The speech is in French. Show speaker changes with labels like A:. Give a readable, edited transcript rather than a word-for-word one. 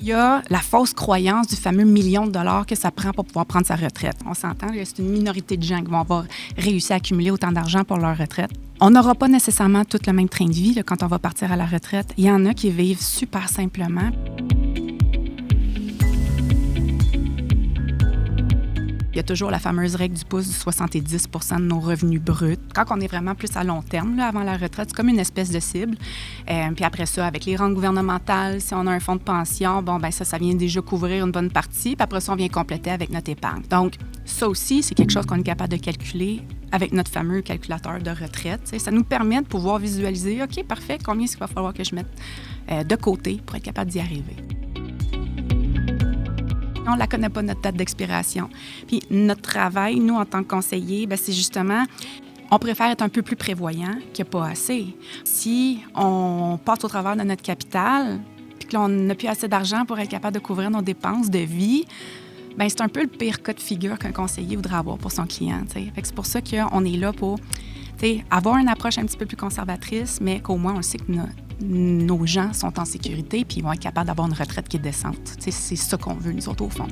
A: Il y a la fausse croyance du fameux million de dollars que ça prend pour pouvoir prendre sa retraite. On s'entend, c'est une minorité de gens qui vont avoir réussi à accumuler autant d'argent pour leur retraite. On n'aura pas nécessairement tout le même train de vie là, quand on va partir à la retraite. Il y en a qui vivent super simplement. Il y a toujours la fameuse règle du pouce du 70 % de nos revenus bruts. Quand on est vraiment plus à long terme, là, avant la retraite, c'est comme une espèce de cible. Puis après ça, avec les rentes gouvernementales, si on a un fonds de pension, ça vient déjà couvrir une bonne partie. Puis après ça, on vient compléter avec notre épargne. Donc, ça aussi, c'est quelque chose qu'on est capable de calculer avec notre fameux calculateur de retraite. T'sais, ça nous permet de pouvoir visualiser, OK, parfait, combien est-ce qu'il va falloir que je mette de côté pour être capable d'y arriver. On ne la connaît pas, notre date d'expiration. Puis notre travail, nous, en tant que conseillers, c'est justement, on préfère être un peu plus prévoyant qu'il n'y a pas assez. Si on passe au travers de notre capital, puis que là, on n'a plus assez d'argent pour être capable de couvrir nos dépenses de vie, c'est un peu le pire cas de figure qu'un conseiller voudrait avoir pour son client. Fait que c'est pour ça qu'on est là pour avoir une approche un petit peu plus conservatrice, mais qu'au moins, on le sait que nos gens sont en sécurité puis ils vont être capables d'avoir une retraite qui est décente. C'est ça qu'on veut, nous autres, au fond.